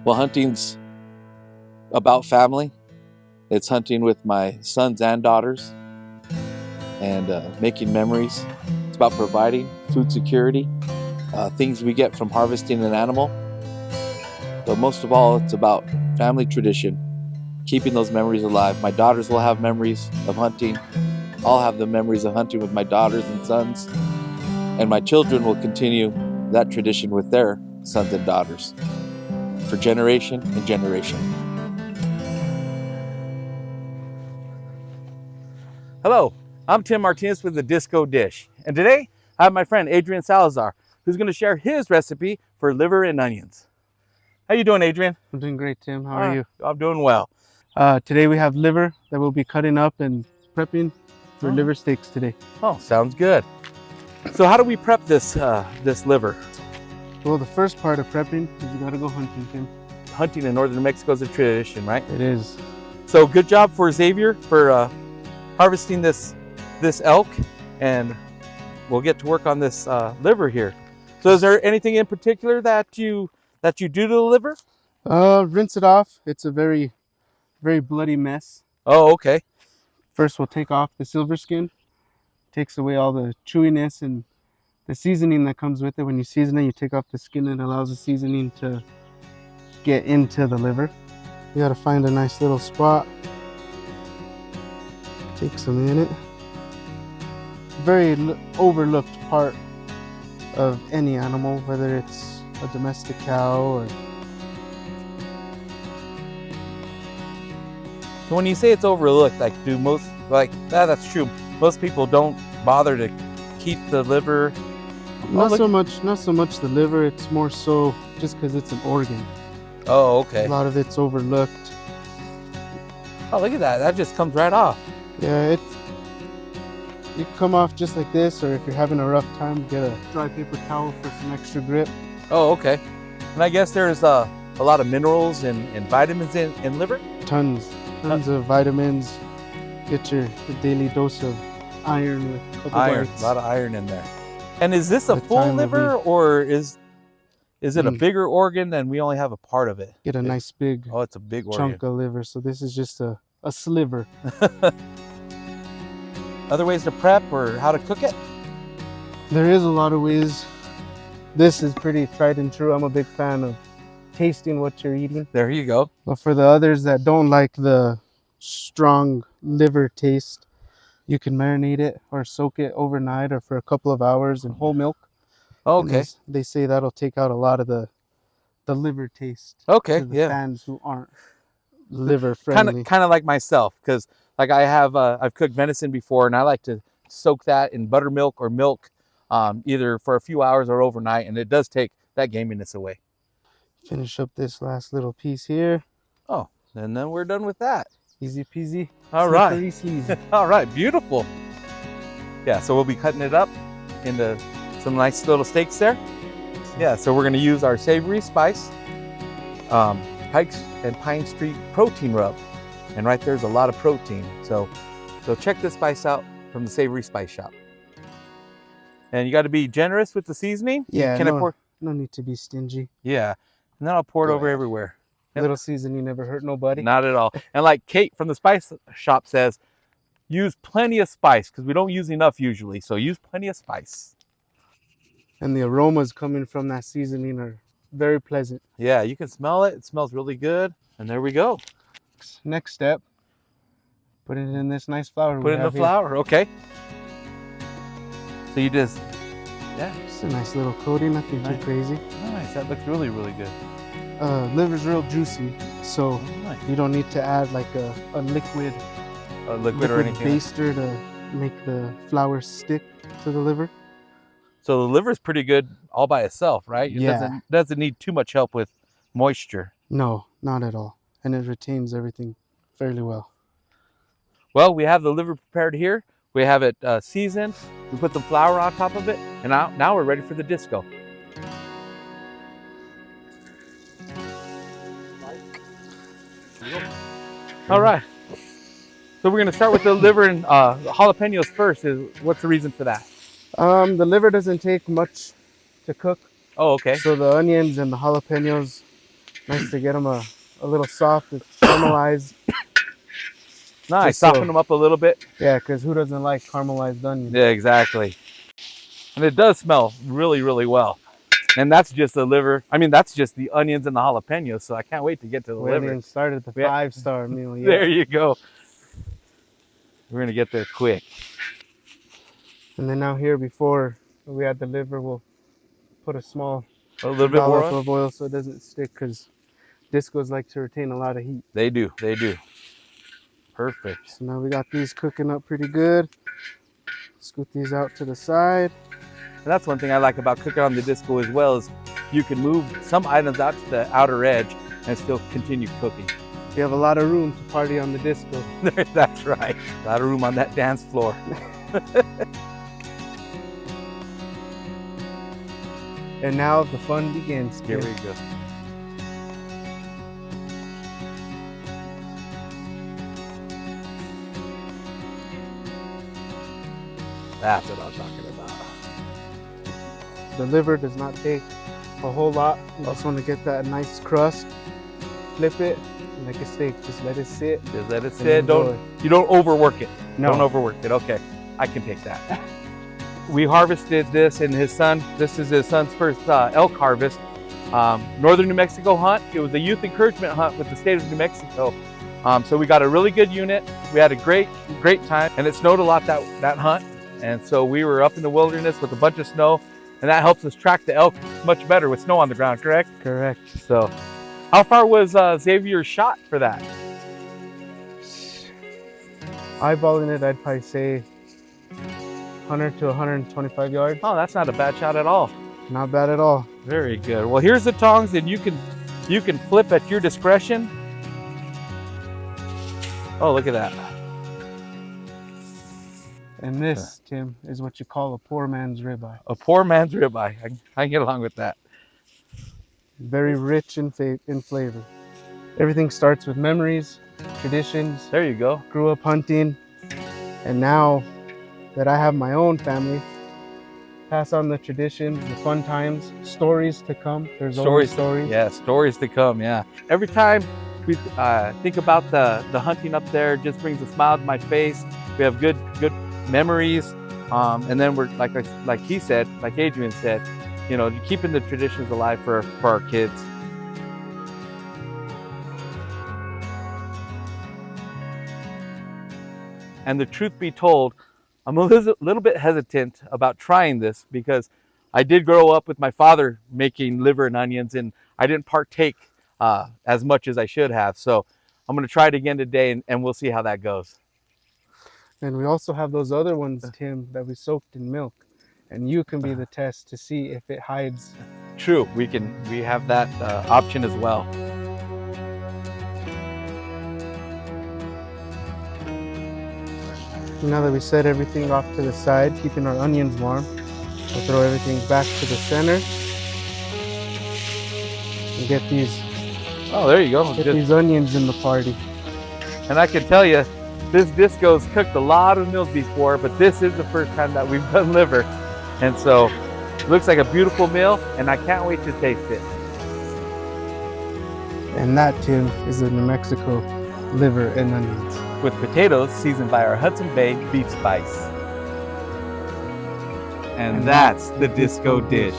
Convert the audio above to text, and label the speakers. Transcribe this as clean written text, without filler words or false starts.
Speaker 1: Well, hunting's about family. It's hunting with my sons and daughters and making memories. It's about providing food security, things we get from harvesting an animal. But most of all, it's about family tradition, keeping those memories alive. My daughters will have memories of hunting. I'll have the memories of hunting with my daughters and sons. And my children will continue that tradition with their sons and daughters for generation and generation. Hello, I'm Tim Martinez with the Disco Dish. And today I have my friend Adrian Salazar, who's going to share his recipe for liver and onions. How you doing, Adrian?
Speaker 2: I'm doing great, Tim. How are you?
Speaker 1: I'm doing well.
Speaker 2: Today we have liver that we'll be cutting up and prepping for liver steaks today.
Speaker 1: Oh, sounds good. So how do we prep this this liver?
Speaker 2: Well, the first part of prepping is you gotta go hunting, Tim.
Speaker 1: Hunting in northern Mexico is a tradition, right?
Speaker 2: It is.
Speaker 1: So good job for Xavier for harvesting this elk, and we'll get to work on this liver here. So is there anything in particular that you do to the liver?
Speaker 2: Rinse it off. It's a very bloody mess.
Speaker 1: Oh, okay.
Speaker 2: First we'll take off the silver skin. Takes away all the chewiness and the seasoning that comes with it. When you season it, you take off the skin and it allows the seasoning to get into the liver. You gotta find a nice little spot. Takes a minute. Very overlooked part of any animal, whether it's a domestic cow or...
Speaker 1: So when you say it's overlooked, like do most, that's true. Most people don't bother to keep the liver.
Speaker 2: Not so much the liver, it's more so just because it's an organ.
Speaker 1: Oh, okay.
Speaker 2: A lot of it's overlooked.
Speaker 1: Oh, look at that. That just comes right off.
Speaker 2: Yeah, you can come off just like this, or if you're having a rough time, get a dry paper towel for some extra grip.
Speaker 1: Oh, okay. And I guess there's a lot of minerals and vitamins in liver?
Speaker 2: Tons of vitamins. Get your daily dose of iron with a couple bites.
Speaker 1: A lot of iron in there. And is this a full liver, or is it a bigger organ and we only have a part of it?
Speaker 2: Get a nice big
Speaker 1: it's a big organ.
Speaker 2: Chunk of liver. So this is just a sliver.
Speaker 1: Other ways to prep or how to cook it?
Speaker 2: There is a lot of ways. This is pretty tried and true. I'm a big fan of tasting what you're eating.
Speaker 1: There you go.
Speaker 2: But for the others that don't like the strong liver taste, you can marinate it or soak it overnight or for a couple of hours in whole milk.
Speaker 1: Okay.
Speaker 2: They say that'll take out a lot of the liver taste.
Speaker 1: Okay,
Speaker 2: to the fans who aren't liver
Speaker 1: friendly. Kind of like myself, because like I've cooked venison before, and I like to soak that in buttermilk or milk, either for a few hours or overnight, and it does take that gaminess away.
Speaker 2: Finish up this last little piece here.
Speaker 1: Oh, and then we're done with that.
Speaker 2: Easy peasy.
Speaker 1: All right. All right, beautiful. Yeah, so we'll be cutting it up into some nice little steaks there. Yeah, so we're gonna use our savory spice, Pikes and Pine Street protein rub. And right there's a lot of protein. So check this spice out from the Savory Spice Shop. And you gotta be generous with the seasoning.
Speaker 2: Yeah, no need to be stingy.
Speaker 1: Yeah, and then I'll pour it over everywhere.
Speaker 2: A little seasoning never hurt nobody.
Speaker 1: Not at all. And like Kate from the Spice Shop says, use plenty of spice, because we don't use enough usually. So use plenty of spice.
Speaker 2: And the aromas coming from that seasoning are very pleasant.
Speaker 1: Yeah, you can smell it. It smells really good. And there we go.
Speaker 2: Next step, put it in this nice flour.
Speaker 1: Put it in the flour, okay. So you just,
Speaker 2: Just a nice little coating, nothing too crazy.
Speaker 1: Nice, that looks really, really good.
Speaker 2: Liver's real juicy, so you don't need to add like a liquid
Speaker 1: or anything.
Speaker 2: Baster to make the flour stick to the liver.
Speaker 1: So the liver's pretty good all by itself, right? It
Speaker 2: Yeah.
Speaker 1: doesn't need too much help with moisture.
Speaker 2: No, not at all. And it retains everything fairly well.
Speaker 1: Well, we have the liver prepared here. We have it seasoned. We put some flour on top of it. And now we're ready for the disco. All right. So we're going to start with the liver and jalapenos first. What's the reason for that?
Speaker 2: The liver doesn't take much to cook.
Speaker 1: Oh, okay.
Speaker 2: So the onions and the jalapenos, Nice to get them a little soft, caramelized.
Speaker 1: Nice,
Speaker 2: Just so-
Speaker 1: soften them up a little bit.
Speaker 2: Yeah, because who doesn't like caramelized onions?
Speaker 1: Yeah, exactly. And it does smell really, really well. And that's just the liver. I mean, that's just the onions and the jalapenos. So I can't wait to get to the
Speaker 2: We haven't
Speaker 1: liver.
Speaker 2: even started the 5-star meal yet.
Speaker 1: There you go. We're gonna get there quick.
Speaker 2: And then now here, before we add the liver, we'll put a
Speaker 1: little bit more
Speaker 2: dollop of oil so it doesn't stick, because discos like to retain a lot of heat.
Speaker 1: They do. They do. Perfect.
Speaker 2: So now we got these cooking up pretty good. Scoot these out to the side.
Speaker 1: And that's one thing I like about cooking on the disco as well, is you can move some items out to the outer edge and still continue cooking.
Speaker 2: You have a lot of room to party on the disco.
Speaker 1: That's right. A lot of room on that dance floor.
Speaker 2: And now the fun begins.
Speaker 1: Here we go. That's what I'm talking about.
Speaker 2: The liver does not take a whole lot. You just want to get that nice crust. Flip it like a steak. Just let it sit.
Speaker 1: Just let it sit. You don't overwork it.
Speaker 2: No.
Speaker 1: Don't overwork it. Okay, I can take that. We harvested this, and this is his son's first elk harvest. Northern New Mexico hunt. It was a youth encouragement hunt with the state of New Mexico. So we got a really good unit. We had a great time, and it snowed a lot that hunt. And so we were up in the wilderness with a bunch of snow, and that helps us track the elk much better with snow on the ground, correct?
Speaker 2: Correct.
Speaker 1: So how far was Xavier's shot for that?
Speaker 2: Eyeballing it, I'd probably say 100 to 125 yards.
Speaker 1: Oh, that's not a bad shot at all.
Speaker 2: Not bad at all.
Speaker 1: Very good. Well, here's the tongs, and you can flip at your discretion. Oh, look at that.
Speaker 2: And this, Tim, is what you call a poor man's ribeye.
Speaker 1: A poor man's ribeye. I can get along with that.
Speaker 2: Very rich in flavor. Everything starts with memories, traditions.
Speaker 1: There you go.
Speaker 2: Grew up hunting, and now that I have my own family, pass on the traditions, the fun times, stories to come. There's always stories.
Speaker 1: Yeah, stories to come, yeah. Every time we think about the hunting up there, it just brings a smile to my face. We have good memories, and then we're like he said, like Adrian said, you know, keeping the traditions alive for our kids. And the truth be told, I'm a little bit hesitant about trying this, because I did grow up with my father making liver and onions, and I didn't partake as much as I should have. So I'm going to try it again today, and we'll see how that goes.
Speaker 2: And we also have those other ones, Tim, that we soaked in milk, and you can be the test to see if it hides.
Speaker 1: True, we have that option as well.
Speaker 2: Now that we set everything off to the side, keeping our onions warm, we'll throw everything back to the center and get these.
Speaker 1: Oh, there you go.
Speaker 2: Get these onions in the party.
Speaker 1: And I can tell you, this disco's cooked a lot of meals before, but this is the first time that we've done liver. And so it looks like a beautiful meal, and I can't wait to taste it.
Speaker 2: And that, Tim, is the New Mexico liver and onions.
Speaker 1: With potatoes seasoned by our Hudson Bay beef spice. And that's the disco dish.